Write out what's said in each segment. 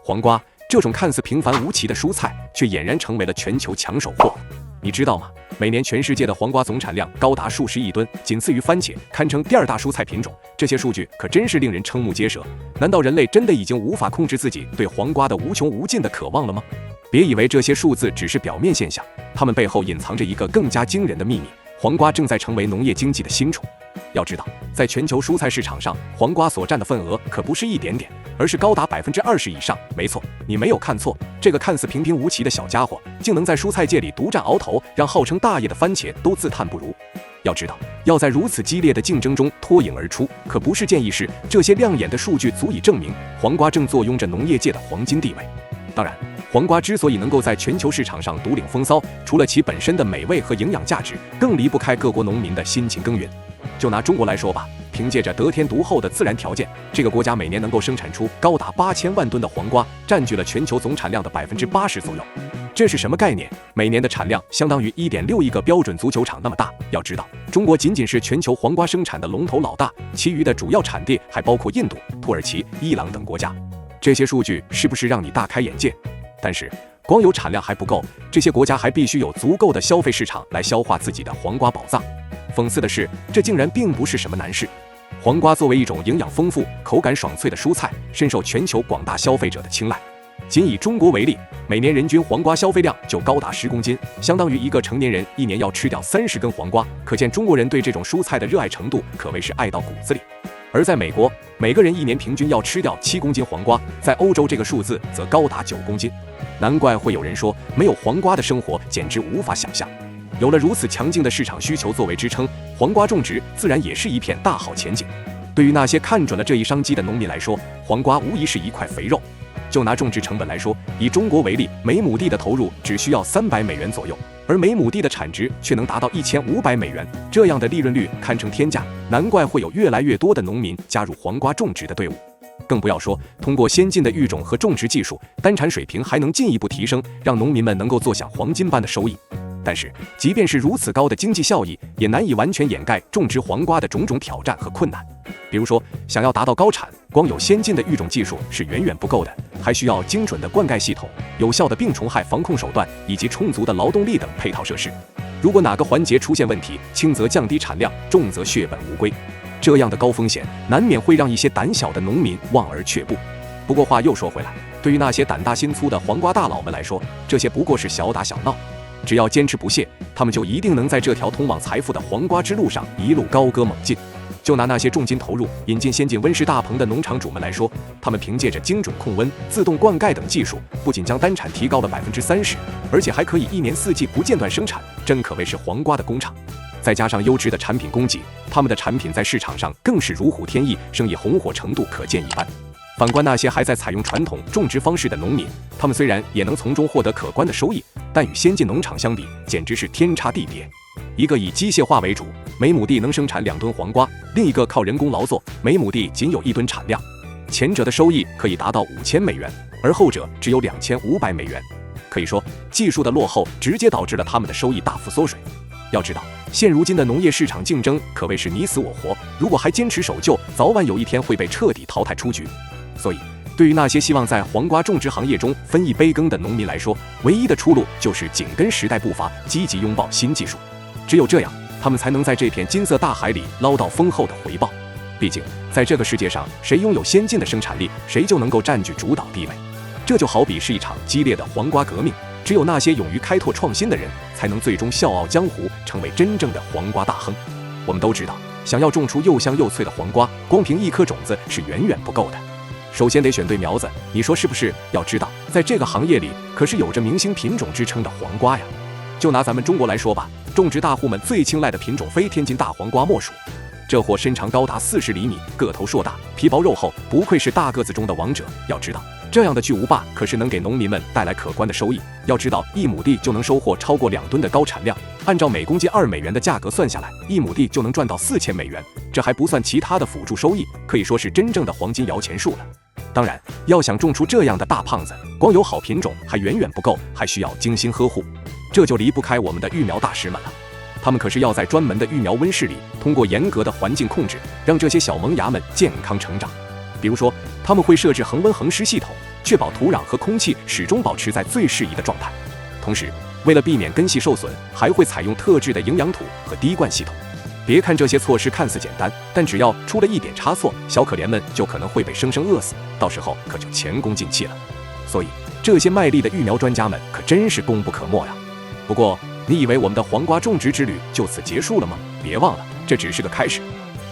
黄瓜这种看似平凡无奇的蔬菜，却俨然成为了全球抢手货。你知道吗？每年全世界的黄瓜总产量高达数十亿吨，仅次于番茄，堪称第2大蔬菜品种。这些数据可真是令人瞠目结舌。难道人类真的已经无法控制自己对黄瓜的无穷无尽的渴望了吗？别以为这些数字只是表面现象，它们背后隐藏着一个更加惊人的秘密：黄瓜正在成为农业经济的新宠。要知道，在全球蔬菜市场上，黄瓜所占的份额可不是一点点，而是高达20%以上。没错，你没有看错，这个看似平平无奇的小家伙，竟能在蔬菜界里独占鳌头，让号称大爷的番茄都自叹不如。要知道，要在如此激烈的竞争中脱颖而出，可不是件易事。这些亮眼的数据足以证明，黄瓜正坐拥着农业界的黄金地位。当然，黄瓜之所以能够在全球市场上独领风骚，除了其本身的美味和营养价值，更离不开各国农民的辛勤耕耘。就拿中国来说吧，凭借着得天独厚的自然条件，这个国家每年能够生产出高达8000万吨的黄瓜，占据了全球总产量的80%左右。这是什么概念？每年的产量相当于1.6亿个标准足球场那么大。要知道，中国仅仅是全球黄瓜生产的龙头老大，其余的主要产地还包括印度、土耳其、伊朗等国家。这些数据是不是让你大开眼界？但是光有产量还不够，这些国家还必须有足够的消费市场来消化自己的黄瓜宝藏。讽刺的是，这竟然并不是什么难事。黄瓜作为一种营养丰富、口感爽脆的蔬菜，深受全球广大消费者的青睐。仅以中国为例，每年人均黄瓜消费量就高达10公斤，相当于一个成年人一年要吃掉30根黄瓜。可见中国人对这种蔬菜的热爱程度可谓是爱到骨子里。而在美国，每个人一年平均要吃掉7公斤黄瓜，在欧洲这个数字则高达9公斤。难怪会有人说，没有黄瓜的生活简直无法想象。有了如此强劲的市场需求作为支撑，黄瓜种植自然也是一片大好前景。对于那些看准了这一商机的农民来说，黄瓜无疑是一块肥肉。就拿种植成本来说，以中国为例，每亩地的投入只需要300美元左右，而每亩地的产值却能达到1500美元，这样的利润率堪称天价，难怪会有越来越多的农民加入黄瓜种植的队伍。更不要说，通过先进的育种和种植技术，单产水平还能进一步提升，让农民们能够坐享黄金般的收益。但是，即便是如此高的经济效益，也难以完全掩盖种植黄瓜的种种挑战和困难。比如说，想要达到高产，光有先进的育种技术是远远不够的，还需要精准的灌溉系统、有效的病虫害防控手段以及充足的劳动力等配套设施。如果哪个环节出现问题，轻则降低产量，重则血本无归。这样的高风险，难免会让一些胆小的农民望而却步。不过话又说回来，对于那些胆大心粗的黄瓜大佬们来说，这些不过是小打小闹。只要坚持不懈，他们就一定能在这条通往财富的黄瓜之路上一路高歌猛进。就拿那些重金投入引进先进温室大棚的农场主们来说，他们凭借着精准控温、自动灌溉等技术，不仅将单产提高了30%，而且还可以1年4季不间断生产，真可谓是黄瓜的工厂。再加上优质的产品供给，他们的产品在市场上更是如虎添翼，生意红火程度可见一斑。反观那些还在采用传统种植方式的农民，他们虽然也能从中获得可观的收益，但与先进农场相比，简直是天差地别。一个以机械化为主，每亩地能生产2吨黄瓜；另一个靠人工劳作，每亩地仅有1吨产量。前者的收益可以达到5000美元，而后者只有2500美元。可以说，技术的落后直接导致了他们的收益大幅缩水。要知道，现如今的农业市场竞争可谓是你死我活，如果还坚持守旧，早晚有一天会被彻底淘汰出局。所以，对于那些希望在黄瓜种植行业中分一杯羹的农民来说，唯一的出路就是紧跟时代步伐，积极拥抱新技术。只有这样，他们才能在这片金色大海里捞到丰厚的回报。毕竟，在这个世界上，谁拥有先进的生产力，谁就能够占据主导地位。这就好比是一场激烈的黄瓜革命，只有那些勇于开拓创新的人，才能最终笑傲江湖，成为真正的黄瓜大亨。我们都知道，想要种出又香又脆的黄瓜，光凭1颗种子是远远不够的。首先得选对苗子，你说是不是？要知道，在这个行业里，可是有着明星品种之称的黄瓜呀。就拿咱们中国来说吧，种植大户们最青睐的品种非天津大黄瓜莫属。这货身长高达40厘米，个头硕大，皮薄肉厚，不愧是大个子中的王者。要知道，这样的巨无霸可是能给农民们带来可观的收益。要知道，1亩地就能收获超过2吨的高产量，按照每公斤2美元的价格算下来，1亩地就能赚到4000美元。这还不算其他的辅助收益，可以说是真正的黄金摇钱树了。当然，要想种出这样的大胖子，光有好品种还远远不够，还需要精心呵护。这就离不开我们的育苗大师们了。他们可是要在专门的育苗温室里，通过严格的环境控制，让这些小萌芽们健康成长。比如说，他们会设置恒温恒湿系统，确保土壤和空气始终保持在最适宜的状态。同时，为了避免根系受损，还会采用特制的营养土和滴灌系统。别看这些措施看似简单，但只要出了一点差错，小可怜们就可能会被生生饿死，到时候可就前功尽弃了。所以，这些卖力的育苗专家们可真是功不可没呀。不过，你以为我们的黄瓜种植之旅就此结束了吗？别忘了，这只是个开始。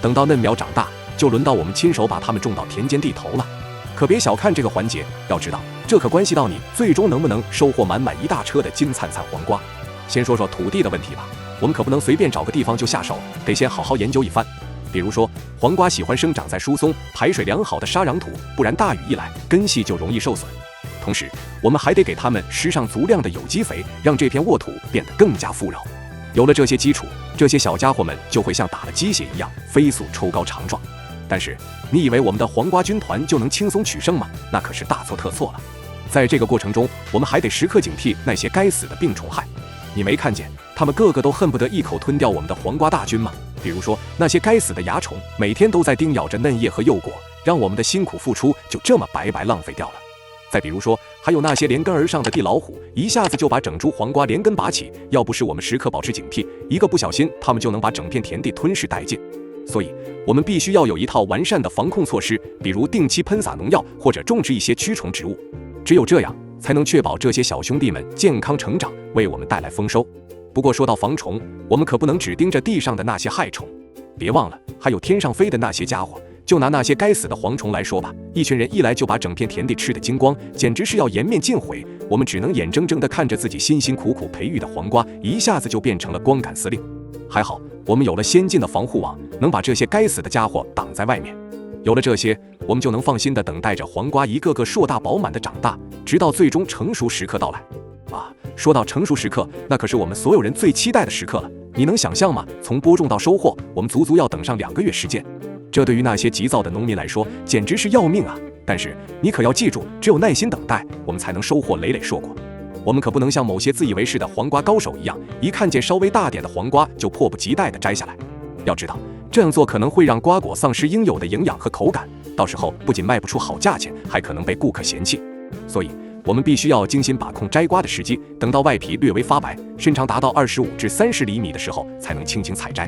等到嫩苗长大，就轮到我们亲手把它们种到田间地头了。可别小看这个环节，要知道，这可关系到你最终能不能收获满满一大车的金灿灿黄瓜。先说说土地的问题吧，我们可不能随便找个地方就下手，得先好好研究一番。比如说，黄瓜喜欢生长在疏松、排水良好的沙壤土，不然大雨一来，根系就容易受损。同时，我们还得给它们施上足量的有机肥，让这片沃土变得更加富饶。有了这些基础，这些小家伙们就会像打了鸡血一样飞速抽高长壮。但是，你以为我们的黄瓜军团就能轻松取胜吗？那可是大错特错了。在这个过程中，我们还得时刻警惕那些该死的病虫害。你没看见他们个个都恨不得一口吞掉我们的黄瓜大军吗？比如说那些该死的蚜虫，每天都在叮咬着嫩叶和幼果，让我们的辛苦付出就这么白白浪费掉了。再比如说，还有那些连根而上的地老虎，一下子就把整株黄瓜连根拔起，要不是我们时刻保持警惕，一个不小心，他们就能把整片田地吞噬殆尽。所以，我们必须要有一套完善的防控措施，比如定期喷洒农药，或者种植一些驱虫植物。只有这样，才能确保这些小兄弟们健康成长，为我们带来丰收。不过说到防虫，我们可不能只盯着地上的那些害虫，别忘了还有天上飞的那些家伙。就拿那些该死的蝗虫来说吧，一群人一来就把整片田地吃得精光，简直是要颜面尽毁。我们只能眼睁睁地看着自己辛辛苦苦培育的黄瓜，一下子就变成了光杆司令。还好，我们有了先进的防护网，能把这些该死的家伙挡在外面。有了这些，我们就能放心地等待着黄瓜一个个硕大饱满地长大，直到最终成熟时刻到来。说到成熟时刻，那可是我们所有人最期待的时刻了。你能想象吗？从播种到收获，我们足足要等上2个月时间。这对于那些急躁的农民来说，简直是要命啊！但是你可要记住，只有耐心等待，我们才能收获累累硕果。我们可不能像某些自以为是的黄瓜高手一样，一看见稍微大点的黄瓜就迫不及待地摘下来。要知道，这样做可能会让瓜果丧失应有的营养和口感，到时候不仅卖不出好价钱，还可能被顾客嫌弃。所以，我们必须要精心把控摘瓜的时机，等到外皮略微发白，身长达到25至30厘米的时候，才能轻轻采摘。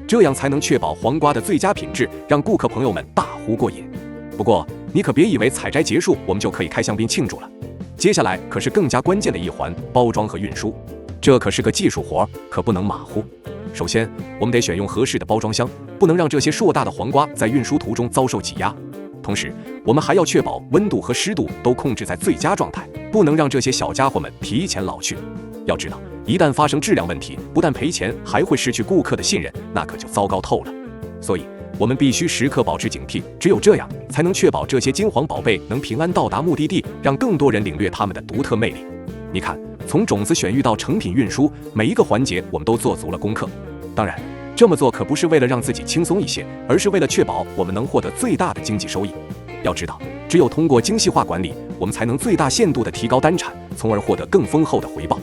这样才能确保黄瓜的最佳品质，让顾客朋友们大呼过瘾。不过，你可别以为采摘结束，我们就可以开香槟庆祝了。接下来可是更加关键的一环——包装和运输。这可是个技术活，可不能马虎。首先，我们得选用合适的包装箱，不能让这些硕大的黄瓜在运输途中遭受挤压。同时，我们还要确保温度和湿度都控制在最佳状态，不能让这些小家伙们提前老去。要知道，一旦发生质量问题，不但赔钱，还会失去顾客的信任，那可就糟糕透了。所以，我们必须时刻保持警惕，只有这样，才能确保这些金黄宝贝能平安到达目的地，让更多人领略它们的独特魅力。你看，从种子选育到成品运输，每一个环节我们都做足了功课。当然，这么做可不是为了让自己轻松一些，而是为了确保我们能获得最大的经济收益。要知道，只有通过精细化管理，我们才能最大限度地提高单产，从而获得更丰厚的回报。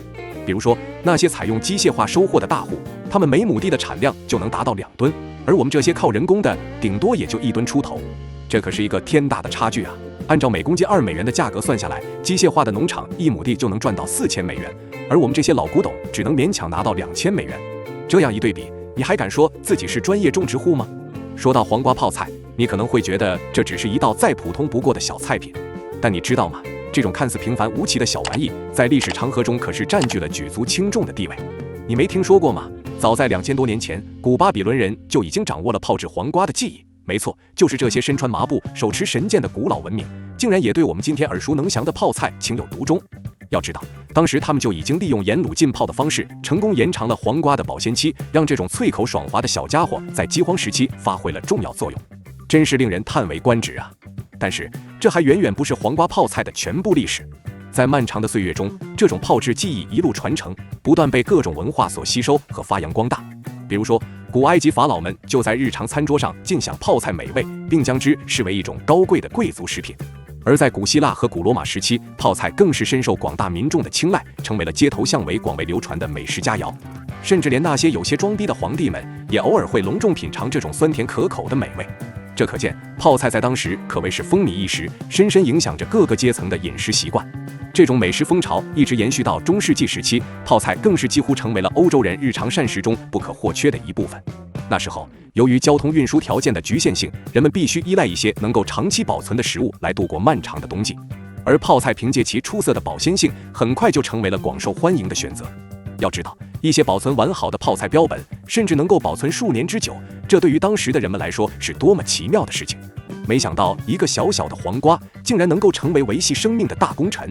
比如说，那些采用机械化收获的大户，他们每亩地的产量就能达到2吨，而我们这些靠人工的，顶多也就1吨出头。这可是一个天大的差距啊！按照每公斤2美元的价格算下来，机械化的农场1亩地就能赚到4000美元，而我们这些老古董只能勉强拿到2000美元。这样一对比，你还敢说自己是专业种植户吗？说到黄瓜泡菜，你可能会觉得这只是一道再普通不过的小菜品，但你知道吗？这种看似平凡无奇的小玩意，在历史长河中可是占据了举足轻重的地位。你没听说过吗？早在2000多年前，古巴比伦人就已经掌握了炮制黄瓜的技艺。没错，就是这些身穿麻布、手持神剑的古老文明，竟然也对我们今天耳熟能详的泡菜情有独钟。要知道，当时他们就已经利用盐卤浸泡的方式，成功延长了黄瓜的保鲜期，让这种脆口爽滑的小家伙在饥荒时期发挥了重要作用，真是令人叹为观止啊！但是，这还远远不是黄瓜泡菜的全部历史。在漫长的岁月中，这种泡制技艺一路传承，不断被各种文化所吸收和发扬光大。比如说，古埃及法老们就在日常餐桌上尽享泡菜美味，并将之视为一种高贵的贵族食品。而在古希腊和古罗马时期，泡菜更是深受广大民众的青睐，成为了街头巷尾广为流传的美食佳肴。甚至连那些有些装逼的皇帝们，也偶尔会隆重品尝这种酸甜可口的美味。这可见泡菜在当时可谓是风靡一时，深深影响着各个阶层的饮食习惯。这种美食风潮一直延续到中世纪时期，泡菜更是几乎成为了欧洲人日常膳食中不可或缺的一部分。那时候，由于交通运输条件的局限性，人们必须依赖一些能够长期保存的食物来度过漫长的冬季。而泡菜凭借其出色的保鲜性，很快就成为了广受欢迎的选择。要知道，一些保存完好的泡菜标本，甚至能够保存数年之久，这对于当时的人们来说是多么奇妙的事情。没想到，一个小小的黄瓜，竟然能够成为维系生命的大功臣。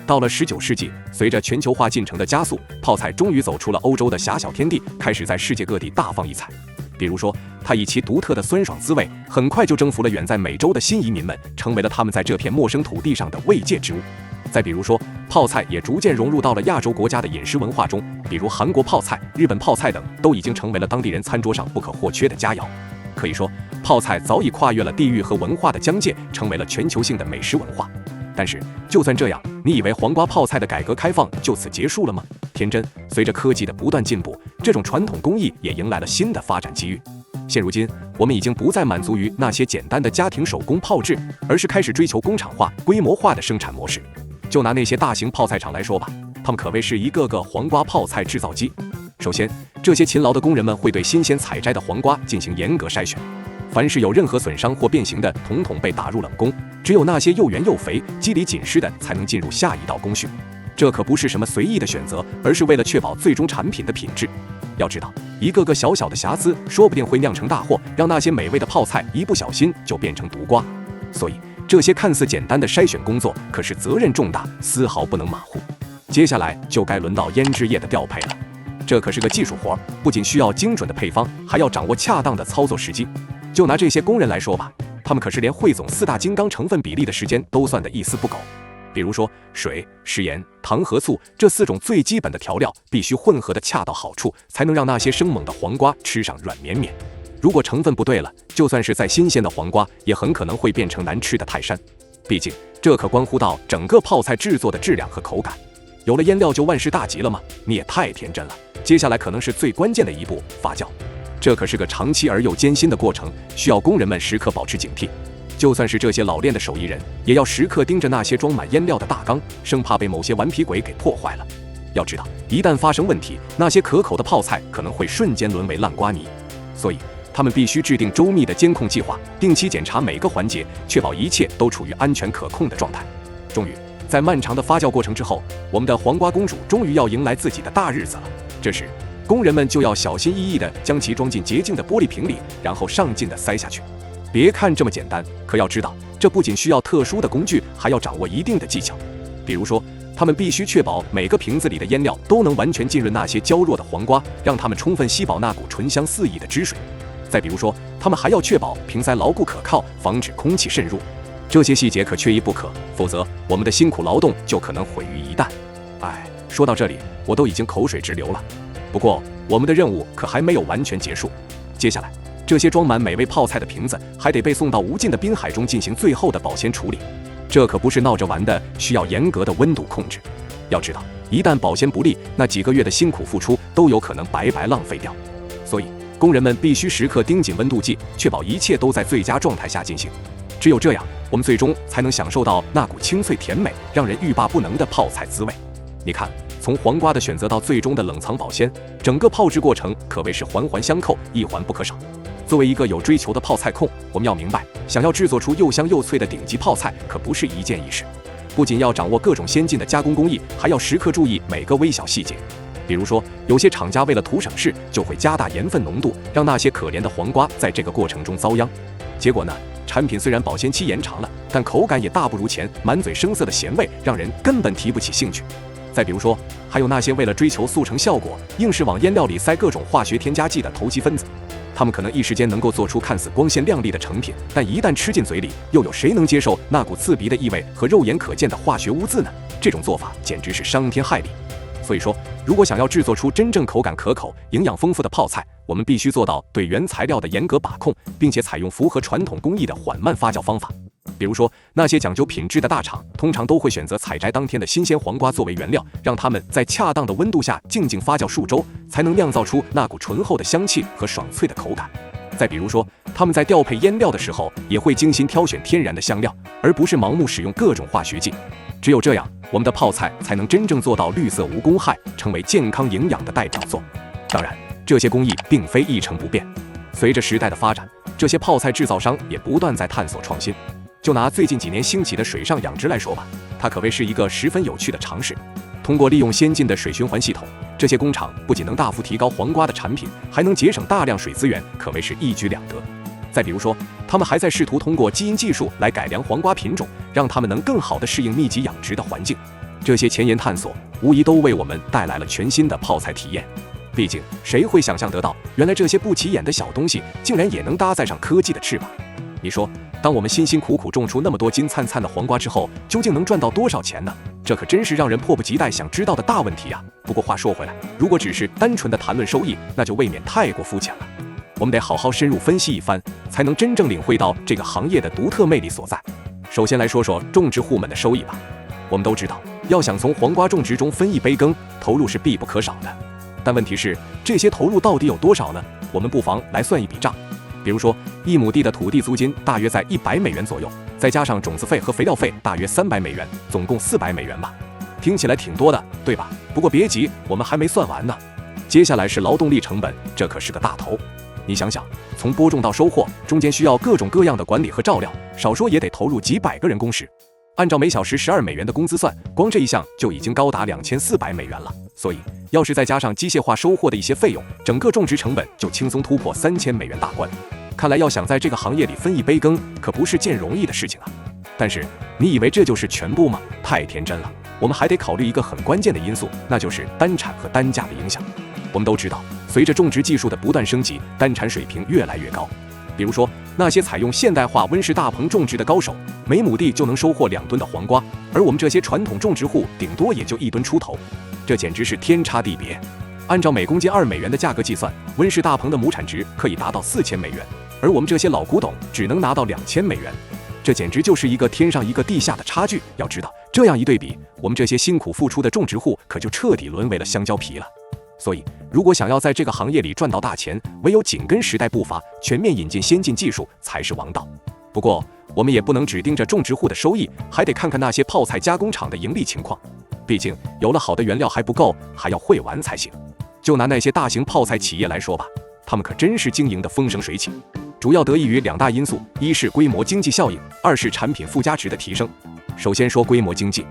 到了19世纪，随着全球化进程的加速，泡菜终于走出了欧洲的狭小天地，开始在世界各地大放异彩。比如说，它以其独特的酸爽滋味，很快就征服了远在美洲的新移民们，成为了他们在这片陌生土地上的慰藉之物。再比如说，泡菜也逐渐融入到了亚洲国家的饮食文化中，比如韩国泡菜、日本泡菜等，都已经成为了当地人餐桌上不可或缺的佳肴。可以说，泡菜早已跨越了地域和文化的疆界，成为了全球性的美食文化。但是，就算这样，你以为黄瓜泡菜的改革开放就此结束了吗？天真，随着科技的不断进步，这种传统工艺也迎来了新的发展机遇。现如今，我们已经不再满足于那些简单的家庭手工泡制，而是开始追求工厂化、规模化的生产模式。就拿那些大型泡菜厂来说吧，他们可谓是一个个黄瓜泡菜制造机。首先，这些勤劳的工人们会对新鲜采摘的黄瓜进行严格筛选，凡是有任何损伤或变形的，统统被打入冷宫。只有那些又圆又肥、肌理紧实的，才能进入下一道工序。这可不是什么随意的选择，而是为了确保最终产品的品质。要知道，一个个小小的瑕疵，说不定会酿成大祸，让那些美味的泡菜一不小心就变成毒瓜。所以，这些看似简单的筛选工作，可是责任重大，丝毫不能马虎。接下来就该轮到腌制液的调配了。这可是个技术活，不仅需要精准的配方，还要掌握恰当的操作时机。就拿这些工人来说吧，他们可是连汇总4大金刚成分比例的时间都算得一丝不苟。比如说，水、食盐、糖和醋这4种最基本的调料必须混合的恰到好处，才能让那些生猛的黄瓜吃上软绵绵。如果成分不对了，就算是再新鲜的黄瓜，也很可能会变成难吃的泰山。毕竟，这可关乎到整个泡菜制作的质量和口感。有了腌料就万事大吉了吗？你也太天真了。接下来可能是最关键的一步——发酵。这可是个长期而又艰辛的过程，需要工人们时刻保持警惕。就算是这些老练的手艺人，也要时刻盯着那些装满腌料的大缸，生怕被某些顽皮鬼给破坏了。要知道，一旦发生问题，那些可口的泡菜可能会瞬间沦为烂瓜泥。所以，他们必须制定周密的监控计划，定期检查每个环节，确保一切都处于安全可控的状态。终于，在漫长的发酵过程之后，我们的黄瓜公主终于要迎来自己的大日子了。这时，工人们就要小心翼翼地将其装进洁净的玻璃瓶里，然后上劲地塞下去。别看这么简单，可要知道，这不仅需要特殊的工具，还要掌握一定的技巧。比如说，他们必须确保每个瓶子里的腌料都能完全浸润那些娇弱的黄瓜，让它们充分吸饱那股醇香四溢的汁水。再比如说，他们还要确保瓶塞牢固可靠，防止空气渗入。这些细节可缺一不可，否则我们的辛苦劳动就可能毁于一旦。说到这里，我都已经口水直流了。不过，我们的任务可还没有完全结束。接下来，这些装满美味泡菜的瓶子还得被送到无尽的滨海中进行最后的保鲜处理。这可不是闹着玩的，需要严格的温度控制。要知道，一旦保鲜不利，那几个月的辛苦付出都有可能白白浪费掉。所以，工人们必须时刻盯紧温度计，确保一切都在最佳状态下进行。只有这样，我们最终才能享受到那股清脆甜美、让人欲罢不能的泡菜滋味。你看，从黄瓜的选择到最终的冷藏保鲜，整个泡制过程可谓是环环相扣，一环不可少。作为一个有追求的泡菜控，我们要明白，想要制作出又香又脆的顶级泡菜，可不是一件易事。不仅要掌握各种先进的加工工艺，还要时刻注意每个微小细节。比如说，有些厂家为了图省事，就会加大盐分浓度，让那些可怜的黄瓜在这个过程中遭殃。结果呢，产品虽然保鲜期延长了，但口感也大不如前，满嘴生涩的咸味让人根本提不起兴趣。再比如说，还有那些为了追求速成效果，硬是往腌料里塞各种化学添加剂的投机分子，他们可能一时间能够做出看似光鲜亮丽的成品，但一旦吃进嘴里，又有谁能接受那股刺鼻的异味和肉眼可见的化学污渍呢？这种做法简直是伤天害理。所以说，如果想要制作出真正口感可口、营养丰富的泡菜，我们必须做到对原材料的严格把控，并且采用符合传统工艺的缓慢发酵方法。比如说，那些讲究品质的大厂，通常都会选择采摘当天的新鲜黄瓜作为原料，让它们在恰当的温度下静静发酵数周，才能酿造出那股醇厚的香气和爽脆的口感。再比如说，他们在调配腌料的时候，也会精心挑选天然的香料，而不是盲目使用各种化学剂。只有这样，我们的泡菜才能真正做到绿色无公害，成为健康营养的代表作。当然，这些工艺并非一成不变，随着时代的发展，这些泡菜制造商也不断在探索创新。就拿最近几年兴起的水上养殖来说吧，它可谓是一个十分有趣的尝试。通过利用先进的水循环系统，这些工厂不仅能大幅提高黄瓜的产品，还能节省大量水资源，可谓是一举两得。再比如说，他们还在试图通过基因技术来改良黄瓜品种，让它们能更好地适应密集养殖的环境。这些前沿探索无疑都为我们带来了全新的泡菜体验。毕竟，谁会想象得到，原来这些不起眼的小东西竟然也能搭载上科技的翅膀？你说，当我们辛辛苦苦种出那么多金灿灿的黄瓜之后，究竟能赚到多少钱呢？这可真是让人迫不及待想知道的大问题啊！不过话说回来，如果只是单纯的谈论收益，那就未免太过肤浅了。我们得好好深入分析一番，才能真正领会到这个行业的独特魅力所在。首先来说说种植户们的收益吧。我们都知道，要想从黄瓜种植中分一杯羹，投入是必不可少的。但问题是，这些投入到底有多少呢？我们不妨来算一笔账。比如说，1亩地的土地租金大约在100美元左右，再加上种子费和肥料费大约300美元，总共400美元吧。听起来挺多的，对吧？不过别急，我们还没算完呢。接下来是劳动力成本，这可是个大头。你想想，从播种到收获，中间需要各种各样的管理和照料，少说也得投入几百个人工时。按照每小时12美元的工资算，光这一项就已经高达2400美元了。所以，要是再加上机械化收获的一些费用，整个种植成本就轻松突破3000美元大关。看来要想在这个行业里分一杯羹，可不是件容易的事情啊。但是，你以为这就是全部吗？太天真了。我们还得考虑一个很关键的因素，那就是单产和单价的影响。我们都知道，随着种植技术的不断升级，单产水平越来越高。比如说，那些采用现代化温室大棚种植的高手，每亩地就能收获2吨的黄瓜，而我们这些传统种植户顶多也就1吨出头，这简直是天差地别。按照每公斤2美元的价格计算，温室大棚的亩产值可以达到4000美元，而我们这些老古董只能拿到2000美元，这简直就是一个天上一个地下的差距。要知道，这样一对比，我们这些辛苦付出的种植户可就彻底沦为了香蕉皮了。所以，如果想要在这个行业里赚到大钱，唯有紧跟时代步伐，全面引进先进技术才是王道。不过，我们也不能只盯着种植户的收益，还得看看那些泡菜加工厂的盈利情况。毕竟，有了好的原料还不够，还要会玩才行。就拿那些大型泡菜企业来说吧，他们可真是经营的风生水起，主要得益于2大因素：一是规模经济效应，2是产品附加值的提升。首先说规模经济，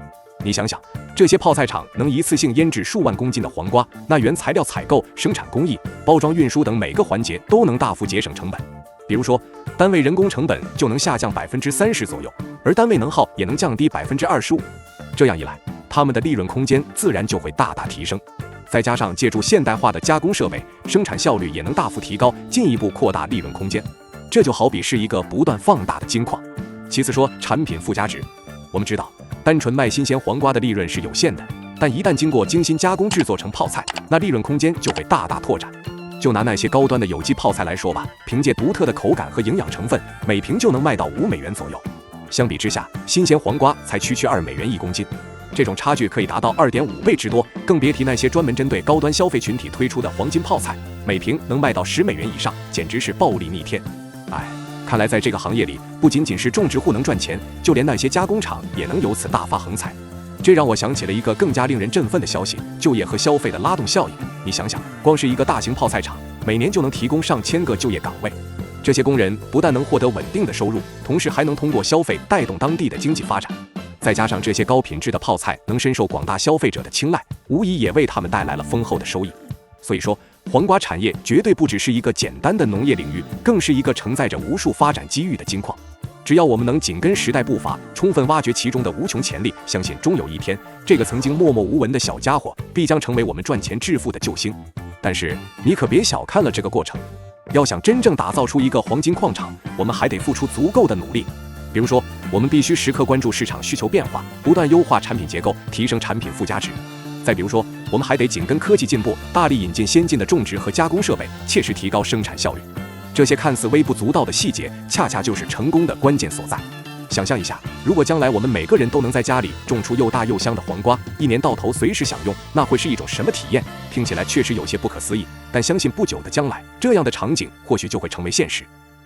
你想想，这些泡菜厂能一次性腌制数万公斤的黄瓜，那原材料采购、生产工艺、包装运输等每个环节都能大幅节省成本。比如说，单位人工成本就能下降30%左右，而单位能耗也能降低25%。这样一来，他们的利润空间自然就会大大提升。再加上借助现代化的加工设备，生产效率也能大幅提高，进一步扩大利润空间。这就好比是一个不断放大的金矿。其次说产品附加值，我们知道，单纯卖新鲜黄瓜的利润是有限的，但一旦经过精心加工制作成泡菜，那利润空间就会大大拓展。就拿那些高端的有机泡菜来说吧，凭借独特的口感和营养成分，每瓶就能卖到5美元左右。相比之下，新鲜黄瓜才区2美元1公斤，这种差距可以达到2.5倍之多，更别提那些专门针对高端消费群体推出的黄金泡菜，每瓶能卖到10美元以上，简直是暴利逆天。看来在这个行业里，不仅仅是种植户能赚钱，就连那些加工厂也能由此大发横财。这让我想起了一个更加令人振奋的消息：就业和消费的拉动效应。你想想，光是一个大型泡菜厂，每年就能提供上千个就业岗位。这些工人不但能获得稳定的收入，同时还能通过消费带动当地的经济发展。再加上这些高品质的泡菜能深受广大消费者的青睐，无疑也为他们带来了丰厚的收益。所以说，黄瓜产业绝对不只是一个简单的农业领域，更是一个承载着无数发展机遇的金矿。只要我们能紧跟时代步伐，充分挖掘其中的无穷潜力，相信终有一天，这个曾经默默无闻的小家伙必将成为我们赚钱致富的救星。但是你可别小看了这个过程，要想真正打造出一个黄金矿场，我们还得付出足够的努力。比如说，我们必须时刻关注市场需求变化，不断优化产品结构，提升产品附加值。再比如说，我们还得紧跟科技进步，大力引进先进的种植和加工设备，切实提高生产效率。这些看似微不足道的细节，恰恰就是成功的关键所在。想象一下，如果将来我们每个人都能在家里种出又大又香的黄瓜，一年到头随时享用，那会是一种什么体验？听起来确实有些不可思议，但相信不久的将来，这样的场景或许就会成为现实。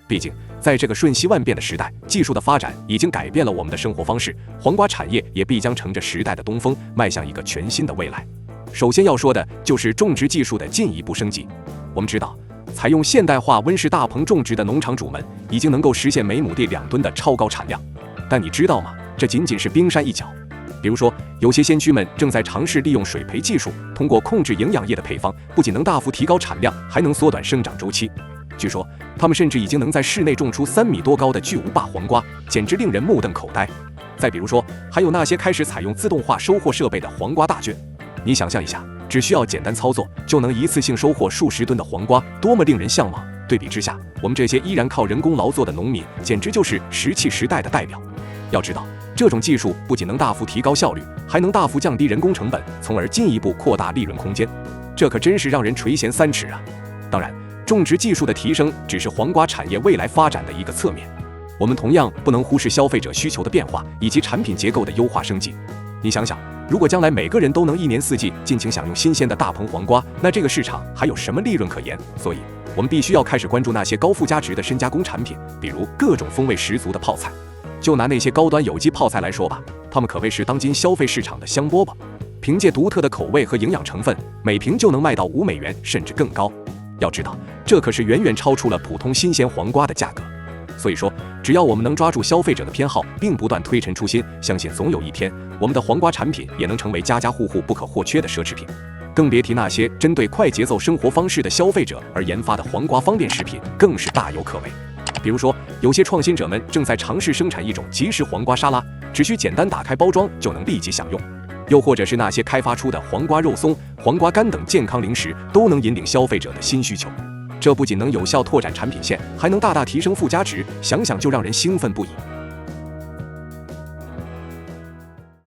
毕竟，在这个瞬息万变的时代，技术的发展已经改变了我们的生活方式，黄瓜产业也必将乘着时代的东风，迈向一个全新的未来。首先要说的就是种植技术的进一步升级。我们知道，采用现代化温室大棚种植的农场主们已经能够实现每亩地2吨的超高产量。但你知道吗？这仅仅是冰山一角。比如说，有些先驱们正在尝试利用水培技术，通过控制营养液的配方，不仅能大幅提高产量，还能缩短生长周期。据说，他们甚至已经能在室内种出3米多高的巨无霸黄瓜，简直令人目瞪口呆。再比如说，还有那些开始采用自动化收获设备的黄瓜大军。你想象一下，只需要简单操作，就能一次性收获数十吨的黄瓜，多么令人向往！对比之下，我们这些依然靠人工劳作的农民，简直就是石器时代的代表。要知道，这种技术不仅能大幅提高效率，还能大幅降低人工成本，从而进一步扩大利润空间。这可真是让人垂涎3尺啊！当然，种植技术的提升只是黄瓜产业未来发展的一个侧面，我们同样不能忽视消费者需求的变化以及产品结构的优化升级。你想想，如果将来每个人都能1年4季尽情享用新鲜的大棚黄瓜，那这个市场还有什么利润可言？所以，我们必须要开始关注那些高附加值的深加工产品，比如各种风味十足的泡菜。就拿那些高端有机泡菜来说吧，它们可谓是当今消费市场的香饽饽。凭借独特的口味和营养成分，每瓶就能卖到5美元甚至更高。要知道，这可是远远超出了普通新鲜黄瓜的价格。所以说，只要我们能抓住消费者的偏好，并不断推陈出新，相信总有一天，我们的黄瓜产品也能成为家家户户不可或缺的奢侈品。更别提那些针对快节奏生活方式的消费者而研发的黄瓜方便食品，更是大有可为。比如说，有些创新者们正在尝试生产一种即食黄瓜沙拉，只需简单打开包装就能立即享用。又或者是那些开发出的黄瓜肉松、黄瓜干等健康零食，都能引领消费者的新需求。这不仅能有效拓展产品线，还能大大提升附加值，想想就让人兴奋不已。